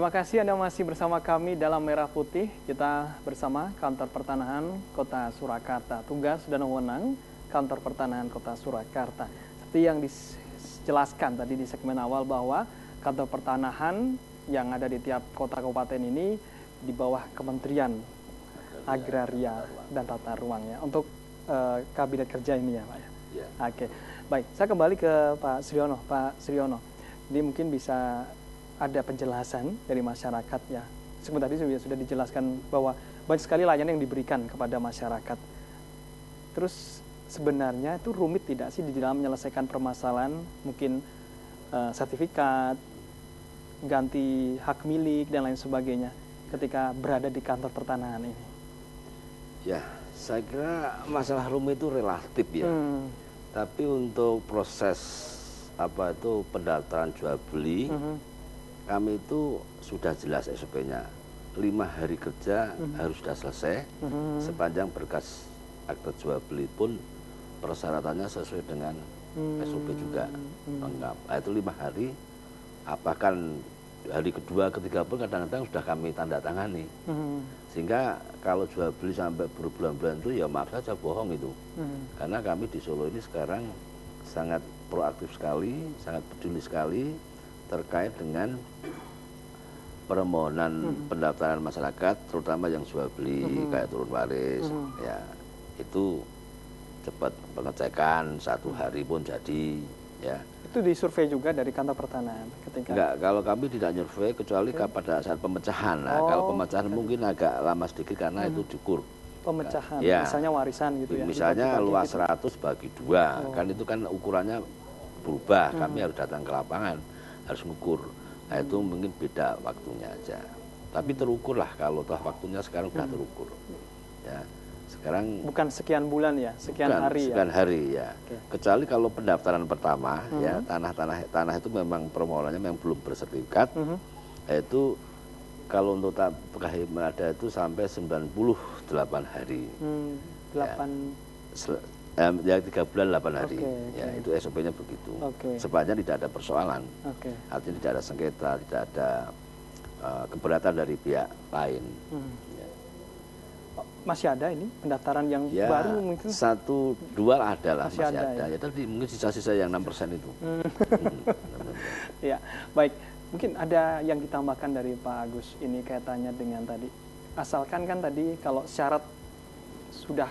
Terima kasih Anda masih bersama kami dalam Merah Putih. Kita bersama Kantor Pertanahan Kota Surakarta. Tugas dan wewenang Kantor Pertanahan Kota Surakarta. Seperti yang dijelaskan tadi di segmen awal bahwa Kantor Pertanahan yang ada di tiap kota kabupaten ini di bawah Kementerian Agraria dan Tata Ruang ya. Untuk kabinet kerja ini ya Pak ya. Ya. Oke, baik. Saya kembali ke Pak Sriono. Pak Sriono, ini mungkin bisa ada penjelasan dari masyarakat ya. Sebentar tadi sudah dijelaskan bahwa banyak sekali layanan yang diberikan kepada masyarakat. Terus sebenarnya itu rumit tidak sih di dalam menyelesaikan permasalahan mungkin sertifikat, ganti hak milik dan lain sebagainya ketika berada di kantor pertanahan ini? Ya, saya kira masalah rumit itu relatif ya. Tapi untuk proses pendaftaran jual beli, kami itu sudah jelas SOP-nya. 5 hari kerja harus sudah selesai. Sepanjang berkas akte jual beli pun persyaratannya sesuai dengan SOP juga lengkap. Itu 5 hari. Apakah hari kedua, ketiga pun kadang-kadang sudah kami tanda tangani. Sehingga kalau jual beli sampai berbulan-bulan itu ya maaf saja bohong itu. Karena kami di Solo ini sekarang sangat proaktif sekali, sangat peduli sekali terkait dengan permohonan pendaftaran masyarakat, terutama yang jual beli kayak turun waris, ya itu cepat pengecekan 1 hari pun jadi, ya. Itu disurvei juga dari kantor pertanahan ketika? Enggak, kalau kami tidak nyurvei kecuali pada saat pemecahan. Nah, kalau pemecahan mungkin agak lama sedikit karena itu diukur. Pemecahan, ya, misalnya warisan gitu ya? Misalnya luas 100 bagi 2, kan itu kan ukurannya berubah. Kami harus datang ke lapangan, harus mengukur. Nah itu mungkin beda waktunya aja. Tapi terukur lah kalau toh waktunya sekarang sudah terukur. Ya. Sekarang bukan sekian bulan ya, sekian hari sekian ya. Hari ya. Kecuali kalau pendaftaran pertama ya tanah itu memang permohonannya memang belum bersertifikat. Yaitu kalau untuk pekahiman ada itu sampai 98 hari. 8 ya 3 bulan 8 hari. Ya itu SOP-nya begitu. Sepanjang tidak ada persoalan. Artinya tidak ada sengketa, tidak ada keberatan dari pihak lain. Masih ada ini pendaftaran yang ya, baru mungkin? 1, 2 ada lah, masih ada. Ya tadi mungkin sisa-sisa yang 6% itu. Ya, baik. Mungkin ada yang ditambahkan dari Pak Agus ini kaitannya dengan tadi. Asalkan kan tadi kalau syarat sudah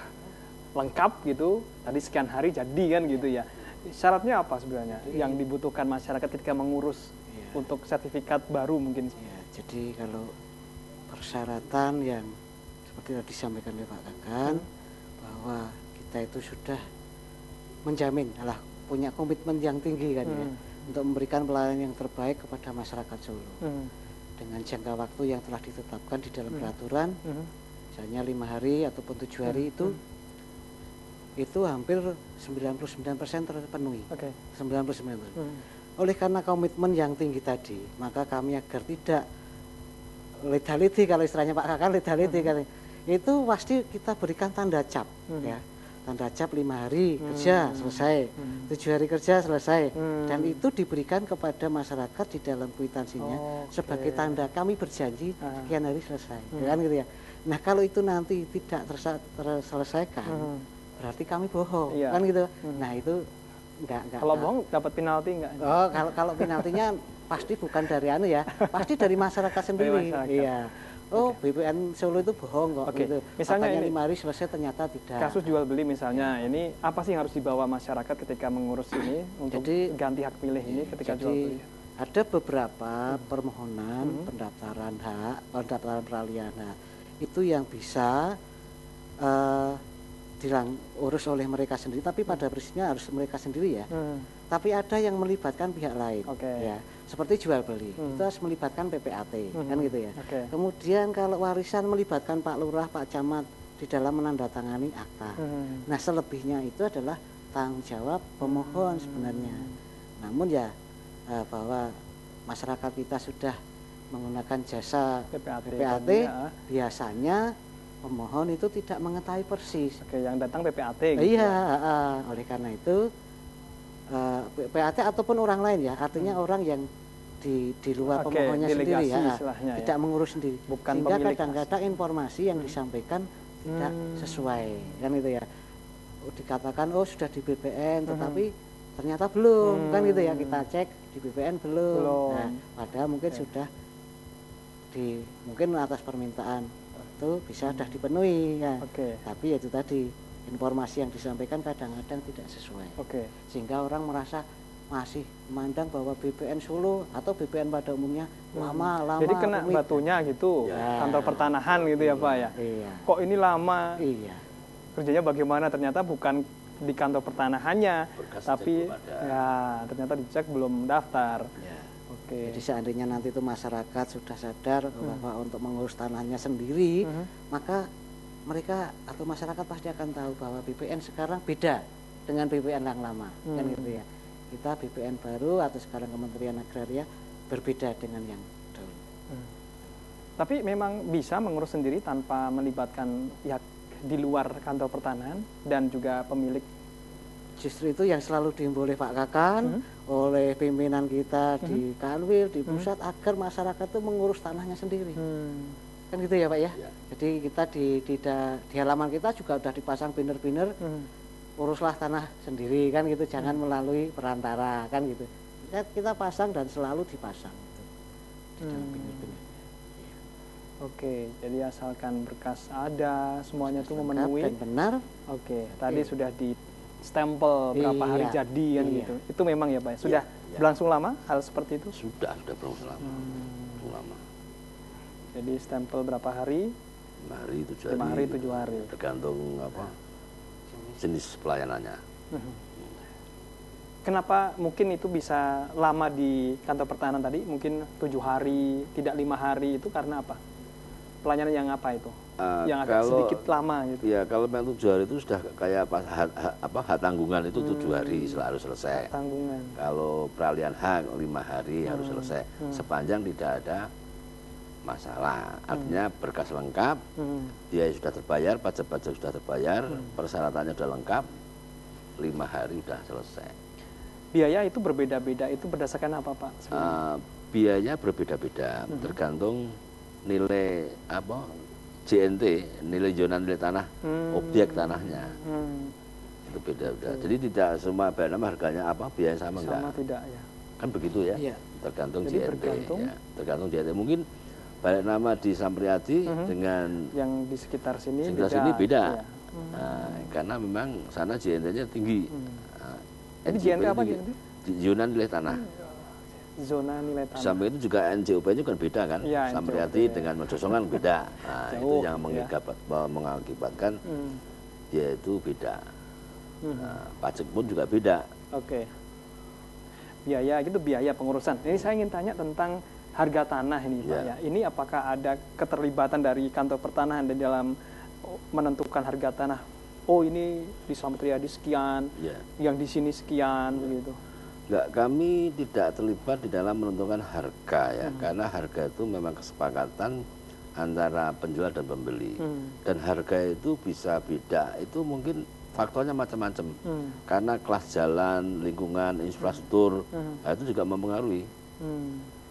lengkap gitu, tadi sekian hari jadi kan gitu ya. Syaratnya apa sebenarnya yang dibutuhkan masyarakat ketika mengurus untuk sertifikat baru mungkin? Ya, jadi kalau persyaratan yang seperti tadi disampaikan oleh Pak Kakan, bahwa kita itu sudah menjamin, punya komitmen yang tinggi kan ya, untuk memberikan pelayanan yang terbaik kepada masyarakat Solo. Dengan jangka waktu yang telah ditetapkan di dalam peraturan, misalnya 5 hari ataupun 7 hari itu hampir 99% terpenuhi. 99%. Oleh karena komitmen yang tinggi tadi, maka kami agar tidak leda-ledi, kalau istilahnya Pak Kakan leda-ledi itu pasti kita berikan tanda cap ya. Tanda cap 5 hari kerja selesai, 7 hari kerja selesai, dan itu diberikan kepada masyarakat di dalam kwitansinya sebagai tanda kami berjanji sekian hari selesai, kan gitu ya. Nah kalau itu nanti tidak terselesaikan, berarti kami bohong, kan gitu. Nah itu enggak. Kalau bohong dapat penalti enggak? Oh kalau penaltinya pasti bukan dari pasti dari masyarakat sendiri. Iya. BPN Solo itu bohong kok. Gitu. Misalnya ini 5 hari selesai ternyata tidak. Kasus jual beli misalnya, ini apa sih yang harus dibawa masyarakat ketika mengurus ini untuk ganti hak pilih ini ketika jual beli? Ada beberapa permohonan pendaftaran peralihan hak itu yang bisa diurus oleh mereka sendiri, tapi pada prinsipnya harus mereka sendiri ya. Tapi ada yang melibatkan pihak lain, ya. Seperti jual beli, itu harus melibatkan PPAT, kan gitu ya. Kemudian kalau warisan melibatkan Pak Lurah, Pak Camat di dalam menandatangani akta. Nah selebihnya itu adalah tanggung jawab pemohon sebenarnya. Namun ya bahwa masyarakat kita sudah menggunakan jasa PPAT biasanya pemohon itu tidak mengetahui persis. Yang datang PPAT gitu. Iya, oleh karena itu PPAT ataupun orang lain ya, artinya orang yang di luar Oke, pemohonnya sendiri delegasi ya, istilahnya tidak ya. mengurus sendiri. Bukan Sehingga pemilik kadang-kadang informasi yang disampaikan tidak sesuai, kan itu ya. Dikatakan oh sudah di BPN, tetapi ternyata belum, kan gitu ya. Kita cek di BPN belum. Nah, padahal mungkin sudah mungkin atas permintaan itu bisa sudah dipenuhi ya. Tapi itu tadi informasi yang disampaikan kadang-kadang tidak sesuai. Sehingga orang merasa masih memandang bahwa BPN Solo atau BPN pada umumnya lama. Jadi kena rumit. Batunya gitu, kantor pertanahan gitu ya Pak ya. Kok ini lama? Kerjanya bagaimana? Ternyata bukan di kantor pertanahannya, tapi ya ternyata dicek belum daftar. Jadi seandainya nanti itu masyarakat sudah sadar bahwa untuk mengurus tanahnya sendiri, maka mereka atau masyarakat pasti akan tahu bahwa BPN sekarang beda dengan BPN yang lama, kan gitu ya. Kita BPN baru atau sekarang Kementerian Agraria berbeda dengan yang dulu. Tapi memang bisa mengurus sendiri tanpa melibatkan pihak di luar kantor pertanahan dan juga pemilik. Justru itu yang selalu dihimbau oleh Pak Kakan, oleh pimpinan kita di Kanwil, di pusat, agar masyarakat itu mengurus tanahnya sendiri. Kan gitu ya Pak ya. Jadi kita di halaman kita juga sudah dipasang banner-banner, uruslah tanah sendiri, kan gitu, jangan melalui perantara, kan gitu. Kita pasang dan selalu dipasang di dalam banner-banner. Oke, jadi asalkan berkas ada, semuanya itu memenuhi. Dan benar. Tadi sudah di stempel berapa hari jadi kan gitu. Itu memang ya Pak. Sudah berlangsung lama hal seperti itu? Sudah berlangsung lama. Lama. Jadi stempel berapa hari? 5 hari, 7 hari. 5 hari, 7 hari. Tergantung apa jenis pelayanannya. Kenapa mungkin itu bisa lama di kantor pertahanan tadi? Mungkin 7 hari, tidak 5 hari, itu karena apa? Pelayanan yang apa itu? Yang agak sedikit lama gitu. Ya, kalau memang 7 hari itu sudah kayak hak tanggungan itu 7 hari harus selesai. Tanggungan. Kalau peralihan hak 5 hari harus selesai. Sepanjang tidak ada masalah. Artinya berkas lengkap, dia sudah terbayar, pajak-pajak sudah terbayar, persyaratannya sudah lengkap, 5 hari sudah selesai. Biaya itu berbeda-beda, itu berdasarkan apa Pak? Biayanya berbeda-beda, tergantung nilai JNT, nilai zona nilai tanah, objek tanahnya. Itu beda-beda. Jadi tidak semua nama harganya biaya sama enggak? Sama tidak ya. Kan begitu ya. Tergantung jadi JNT. Tergantung JNT. Mungkin balik nama di Sampriati dengan yang di sekitar sini beda. Nah, karena memang sana JNT-nya tinggi. Jadi JNT apa gitu? Zona nilai tanah. Zona nilai tanah. Sampai itu juga NJOP-nya kan beda kan. Sampriati dengan Mojosongan beda. Nah, itu yang mengakibatkan yaitu beda. Pajak pun juga beda. Biaya itu biaya pengurusan. Ini saya ingin tanya tentang harga tanah ini Pak ya. Ini apakah ada keterlibatan dari kantor pertanahan di dalam menentukan harga tanah? Oh ini di Sampriati sekian, yang di sini sekian begitu. Enggak, kami tidak terlibat di dalam menentukan harga ya, karena harga itu memang kesepakatan antara penjual dan pembeli. Dan harga itu bisa beda, itu mungkin faktornya macam-macam. Karena kelas jalan, lingkungan, infrastruktur, itu juga mempengaruhi.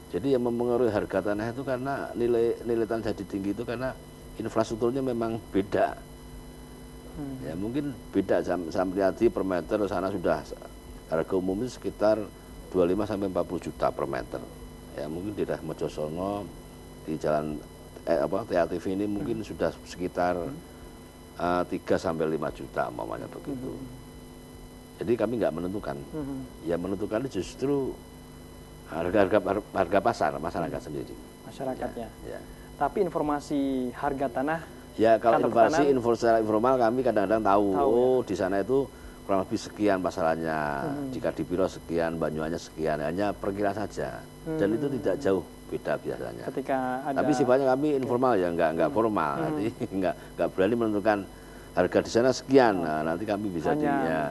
Jadi yang mempengaruhi harga tanah itu karena nilai tanah jadi tinggi itu karena infrastrukturnya memang beda. Ya mungkin beda Sampriati per meter, sana sudah harga umumnya sekitar 25 sampai 40 juta per meter. Ya mungkin di daerah Mojosongo di jalan TATV ini mungkin sudah sekitar 3 sampai 5 juta umpamanya begitu. Jadi kami nggak menentukan. Ya menentukan justru harga pasar masyarakat sendiri. Masyarakatnya. Ya. Tapi informasi harga tanah. Ya kalau informasi informal kami kadang-kadang tahu. Di sana itu kurang lebih sekian pasarannya. Jika di Piro sekian, Banyuwannya sekian. Hanya perkiraan saja. Dan itu tidak jauh beda biasanya. Tapi sifatnya kami informal ya, nggak formal. Jadi nggak berani menentukan harga di sana sekian. Nah, nanti kami bisa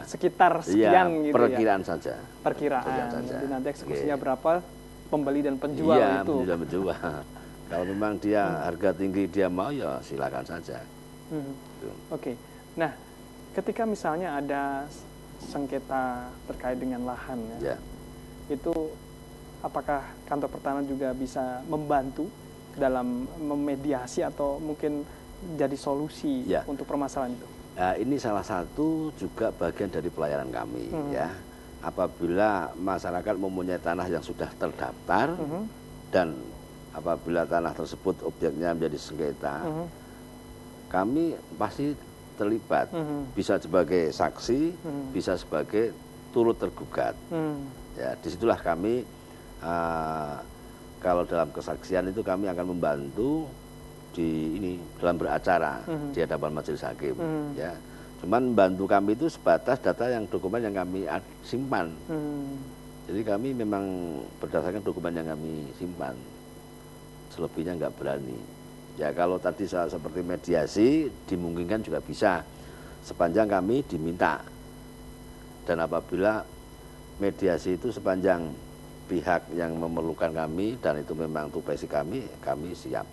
sekitar sekian gitu perkiraan saja. Perkiraan. Jadi nanti eksekusinya berapa pembeli dan penjual itu. Iya, penjual. Kalau memang dia harga tinggi dia mau ya silakan saja. Nah, ketika misalnya ada sengketa terkait dengan lahan itu apakah kantor pertahanan juga bisa membantu dalam memediasi atau mungkin jadi solusi Ya. untuk permasalahan itu? Nah, ini salah satu juga bagian dari pelayanan kami ya. Apabila masyarakat mempunyai tanah yang sudah terdaftar dan apabila tanah tersebut objeknya menjadi sengketa, kami pasti terlibat, bisa sebagai saksi, bisa sebagai turut tergugat. Ya, disitulah kami kalau dalam kesaksian itu kami akan membantu di ini dalam beracara di hadapan majelis hakim. Ya, cuman membantu kami itu sebatas data yang dokumen yang kami simpan. Jadi kami memang berdasarkan dokumen yang kami simpan. Selebihnya nggak berani. Ya kalau tadi seperti mediasi dimungkinkan juga bisa sepanjang kami diminta. Dan apabila mediasi itu sepanjang pihak yang memerlukan kami dan itu memang tupoksi kami siap.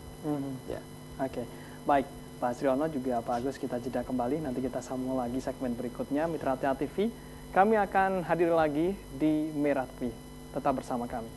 Ya. Oke, baik Pak Sriono juga Pak Agus, kita jeda kembali, nanti kita sambung lagi segmen berikutnya. Mitra TA TV, kami akan hadir lagi di Merah TV. Tetap bersama kami.